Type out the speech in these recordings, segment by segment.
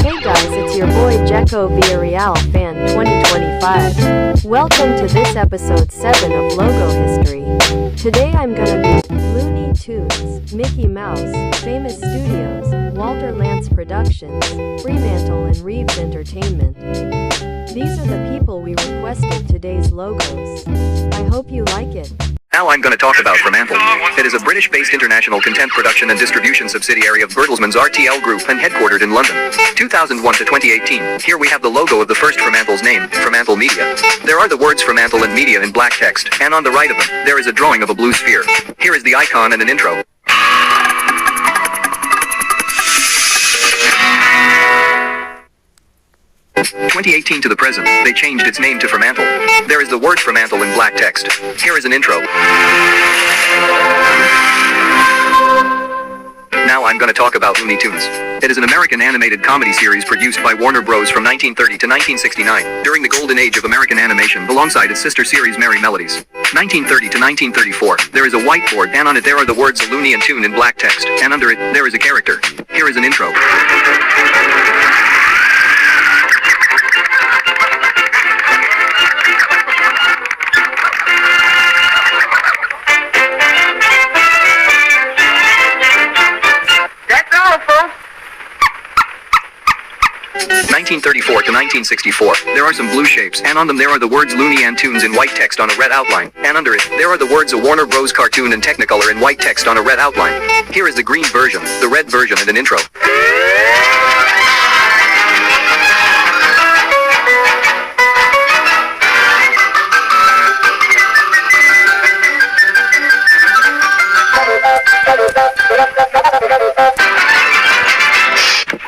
Hey guys, it's your boy Jekko Villarreal Fan 2025. Welcome to this episode 7 of Logo History. Today I'm gonna be Looney Tunes, Mickey Mouse, Famous Studios, Walter Lantz Productions, Fremantle and Reeves Entertainment. These are the people we requested today's logos. I hope you like it. Now I'm going to talk about Fremantle. It is a British-based international content production and distribution subsidiary of Bertelsmann's RTL Group and headquartered in London. 2001 to 2018. Here we have the logo of the first Fremantle's name, Fremantle Media. There are the words Fremantle and Media in black text, and on the right of them, there is a drawing of a blue sphere. Here is the icon and an intro. In 2018 to the present, they changed its name to Fremantle. There is the word Fremantle in black text. Here is an intro. Now I'm going to talk about Looney Tunes. It is an American animated comedy series produced by Warner Bros. From 1930 to 1969, during the golden age of American animation alongside its sister series Merry Melodies. 1930 to 1934, there is a whiteboard and on it there are the words a Looney and Tune in black text, and under it, there is a character. Here is an intro. 1934 to 1964, there are some blue shapes, and on them there are the words Looney and Tunes in white text on a red outline, and under it, there are the words a Warner Bros. Cartoon and Technicolor in white text on a red outline. Here is the green version, the red version and an intro.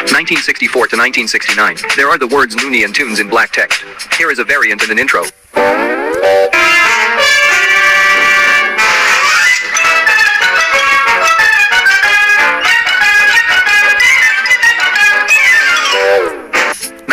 In 1964 to 1969, there are the words Looney and Tunes in black text. Here is a variant and an intro.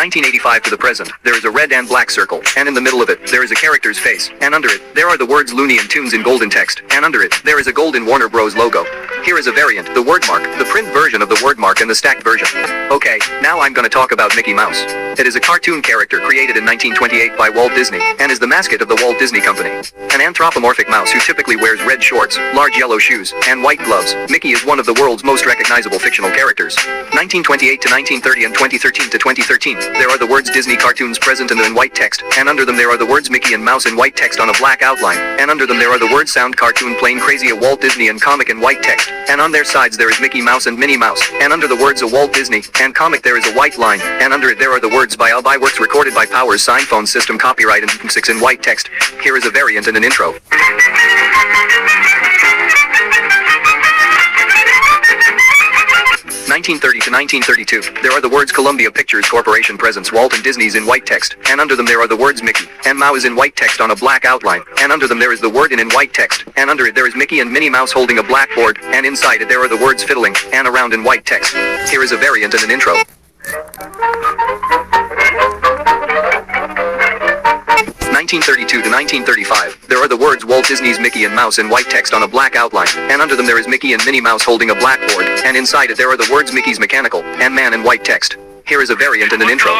1985 to the present, there is a red and black circle, and in the middle of it, there is a character's face, and under it, there are the words Looney and Tunes in golden text, and under it, there is a golden Warner Bros. Logo. Here is a variant, the word mark, the print version of the word mark and the stacked version. Okay, now I'm gonna talk about Mickey Mouse. It is a cartoon character created in 1928 by Walt Disney, and is the mascot of the Walt Disney Company. An anthropomorphic mouse who typically wears red shorts, large yellow shoes, and white gloves, Mickey is one of the world's most recognizable fictional characters. 1928 to 1930 and 2013 to 2013, there are the words Disney cartoons present and in white text, and under them there are the words Mickey and Mouse in white text on a black outline, and under them there are the words Sound Cartoon Plain Crazy a Walt Disney and Comic in white text, and on their sides there is Mickey Mouse and Minnie Mouse, and under the words a Walt Disney and Comic there is a white line, and under it there are the words by Al Works recorded by Powers Sign Phone System copyright and 6 in white text. Here is a variant and an intro. 1930 to 1932, there are the words Columbia Pictures Corporation presents Walt and Disney's in white text, and under them there are the words Mickey and Mouse in white text on a black outline, and under them there is the word in white text, and under it there is Mickey and Minnie Mouse holding a blackboard, and inside it there are the words fiddling, and around in white text. Here is a variant and an intro. 1932 to 1935, there are the words Walt Disney's Mickey and Mouse in white text on a black outline, and under them there is Mickey and Minnie Mouse holding a blackboard, and inside it there are the words Mickey's Mechanical, and Man in white text. Here is a variant and an intro.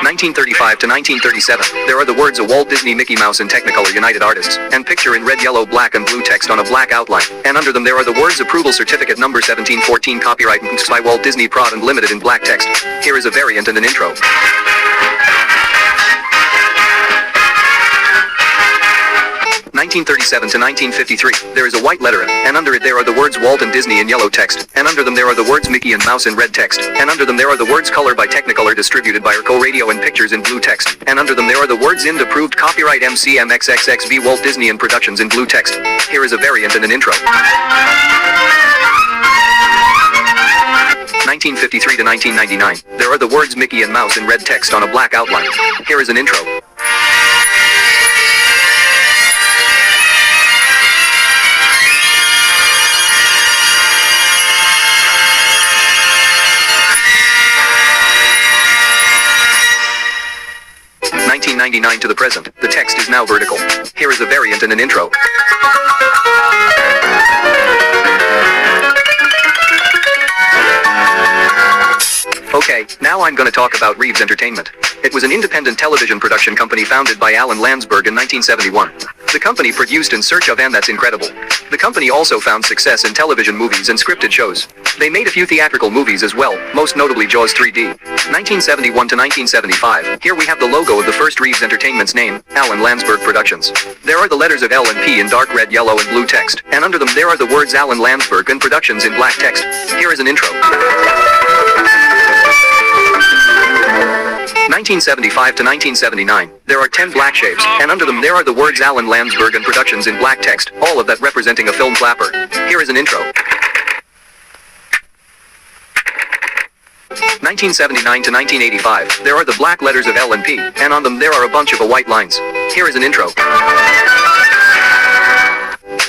1935 to 1937, there are the words a Walt Disney Mickey Mouse and Technicolor United Artists, and picture in red, yellow, black and blue text on a black outline, and under them there are the words Approval Certificate number 1714 copyright by Walt Disney Prod and Limited in black text. Here is a variant and an intro. 1937 to 1953, there is a white letter, and under it there are the words Walt and Disney in yellow text, and under them there are the words Mickey and Mouse in red text, and under them there are the words Color by Technicolor distributed by Arco Radio and Pictures in blue text, and under them there are the words IND approved copyright MCMXXXV Walt Disney and Productions in blue text. Here is a variant and an intro. 1953 to 1999, there are the words Mickey and Mouse in red text on a black outline. Here is an intro. 1999 to the present, the text is now vertical. Here is a variant and an intro. Okay, now I'm gonna talk about Reeves Entertainment. It was an independent television production company founded by Alan Landsberg in 1971. The company produced In Search of, and That's Incredible. The company also found success in television movies and scripted shows. They made a few theatrical movies as well, most notably Jaws 3D. 1971 to 1975, here we have the logo of the first Reeves Entertainment's name, Alan Landsberg Productions. There are the letters of L and P in dark red, yellow and blue text, and under them there are the words Alan Landsberg and Productions in black text. Here is an intro. 1975 to 1979, there are 10 black shapes, and under them there are the words Alan Landsberg and Productions in black text, all of that representing a film flapper. Here is an intro. 1979 to 1985, there are the black letters of L and P, and on them there are a bunch of white lines. Here is an intro.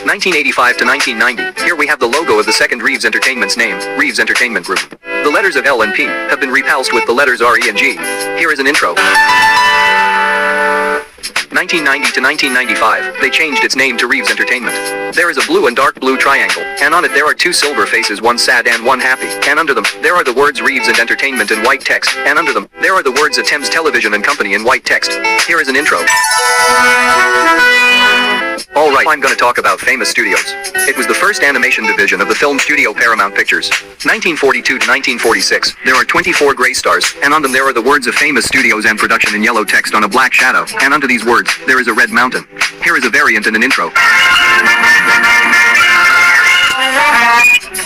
1985 to 1990, here we have the logo of the second Reeves Entertainment's name, Reeves Entertainment Group. The letters of L and P have been repulsed with the letters R, E and G. Here is an intro. 1990 to 1995, they changed its name to Reeves Entertainment. There is a blue and dark blue triangle, and on it there are two silver faces, one sad and one happy, and under them, there are the words Reeves and Entertainment in white text, and under them, there are the words Thames Television and Company in white text. Here is an intro. Alright, I'm gonna talk about Famous Studios. It was the first animation division of the film studio Paramount Pictures. 1942 to 1946, there are 24 gray stars, and on them there are the words of Famous Studios and Production in yellow text on a black shadow, and under these words, there is a red mountain. Here is a variant and an intro.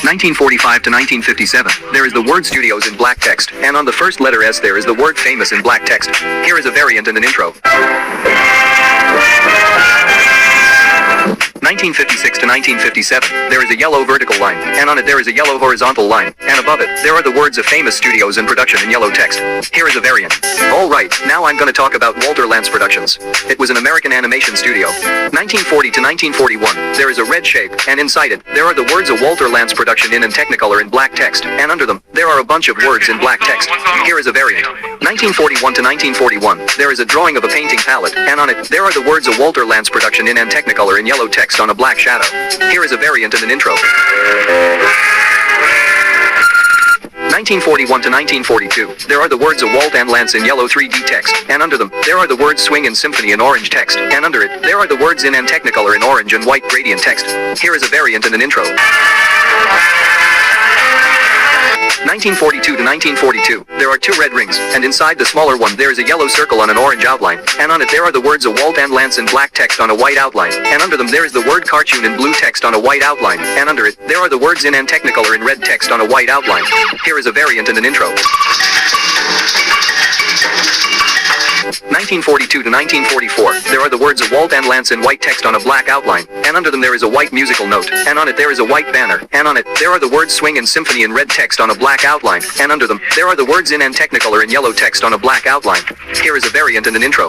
1945 to 1957, there is the word Studios in black text, and on the first letter S there is the word Famous in black text. Here is a variant and an intro. 1956 to 1957, there is a yellow vertical line, and on it there is a yellow horizontal line, and above it, there are the words of Famous Studios and Production in yellow text. Here is a variant. Alright, now I'm gonna talk about Walter Lantz Productions. It was an American animation studio. 1940 to 1941, there is a red shape, and inside it, there are the words of Walter Lantz Production in Technicolor in black text, and under them, there are a bunch of words in black text. Here is a variant. 1941 to 1941, there is a drawing of a painting palette, and on it, there are the words of Walter Lantz Production in Technicolor in yellow text on a black shadow. Here is a variant and an intro. 1941 to 1942, there are the words of Walt and Lantz in yellow 3D text, and under them, there are the words Swing and Symphony in orange text, and under it, there are the words in Technicolor in orange and white gradient text. Here is a variant and an intro. 1942 to 1942, there are two red rings, and inside the smaller one there is a yellow circle on an orange outline, and on it there are the words of Walt and Lantz in black text on a white outline, and under them there is the word Cartoon in blue text on a white outline, and under it, there are the words in Technicolor in red text on a white outline. Here is a variant and an intro. 1942 to 1944, there are the words of Walt and Lantz in white text on a black outline, and under them there is a white musical note, and on it there is a white banner, and on it, there are the words Swing and Symphony in red text on a black outline, and under them, there are the words in Technicolor in yellow text on a black outline. Here is a variant and an intro.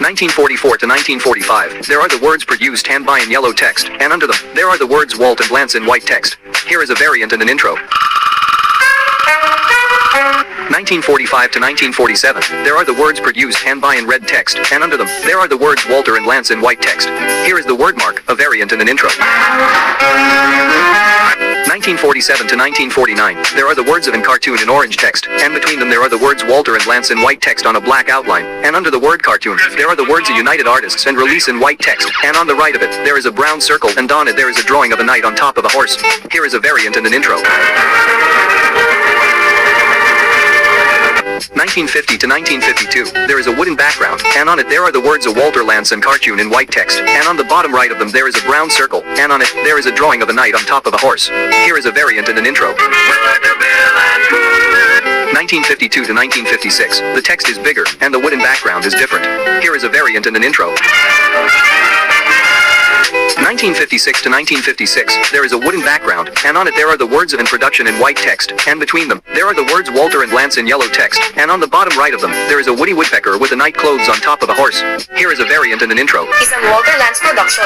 1944 to 1945, there are the words Produced Hand by in yellow text, and under them, there are the words Walt and Lantz in white text. Here is a variant and an intro. 1945 to 1947, there are the words Produced Hand by in red text, and under them, there are the words Walter and Lantz in white text. Here is the word mark, a variant and an intro. 1947 to 1949, there are the words of in Cartoon in orange text, and between them there are the words Walter and Lantz in white text on a black outline, and under the word Cartoon, there are the words of United Artists and Release in white text, and on the right of it, there is a brown circle, and on it there is a drawing of a knight on top of a horse. Here is a variant and an intro. 1950 to 1952, there is a wooden background, and on it there are the words of Walter Lantz and Cartoon in white text, and on the bottom right of them there is a brown circle, and on it, there is a drawing of a knight on top of a horse. Here is a variant and an intro. 1952 to 1956, the text is bigger, and the wooden background is different. Here is a variant and an intro. 1956 to 1956, there is a wooden background, and on it there are the words of in Production in white text, and between them, there are the words Walter and Lantz in yellow text, and on the bottom right of them, there is a woody woodpecker with a knight clothes on top of a horse. Here is a variant and an intro. Isang Walter Lantz production.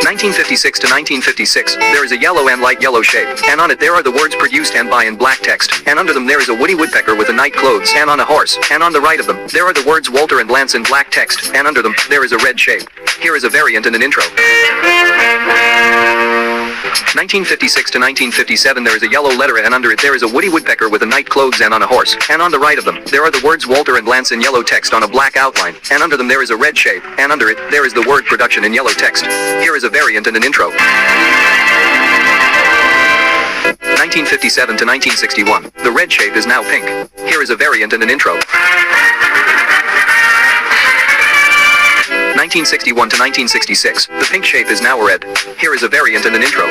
1956 to 1956, there is a yellow and light yellow shape, and on it there are the words Produced Hand by in black text, and under them there is a woody woodpecker with a knight clothes and on a horse, and on the right of them, there are the words Walter and Lantz in black text, and under them, there is a red shape. Here is a variant and an intro. 1956 to 1957 there is a yellow letter and under it there is a Woody Woodpecker with a night clothes and on a horse, and on the right of them, there are the words Walter and Lantz in yellow text on a black outline, and under them there is a red shape, and under it, there is the word production in yellow text. Here is a variant and an intro. 1957 to 1961, the red shape is now pink. Here is a variant and an intro. 1961 to 1966, the pink shape is now red. Here is a variant and an intro.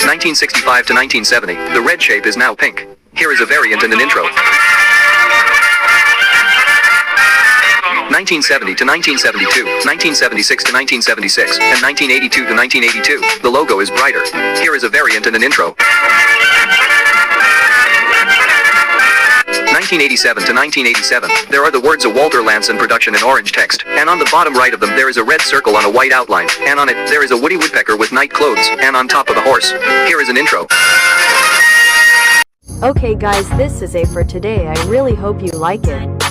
1965 to 1970, the red shape is now pink. Here is a variant and an intro. 1970 to 1972, 1976 to 1976, and 1982 to 1982, the logo is brighter. Here is a variant and an intro. 1987 to 1987, there are the words of Walter Lantz in production in orange text, and on the bottom right of them there is a red circle on a white outline, and on it, there is a Woody Woodpecker with night clothes, and on top of a horse. Here is an intro. Okay guys, this is it for today. I really hope you like it.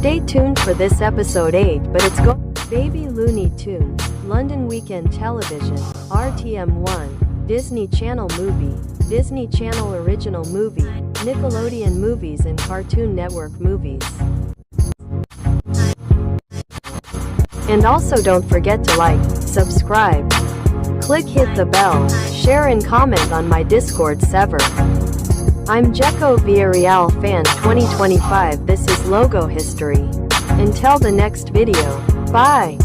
Stay tuned for this episode 8, but it's go Baby Looney Tunes, London Weekend Television, RTM1, Disney Channel Movie, Disney Channel Original Movie, Nickelodeon Movies and Cartoon Network Movies. And also don't forget to like, subscribe, hit the bell, share and comment on my Discord server. I'm Jekko Villarreal Fan 2025. This is Logo History. Until the next video, bye!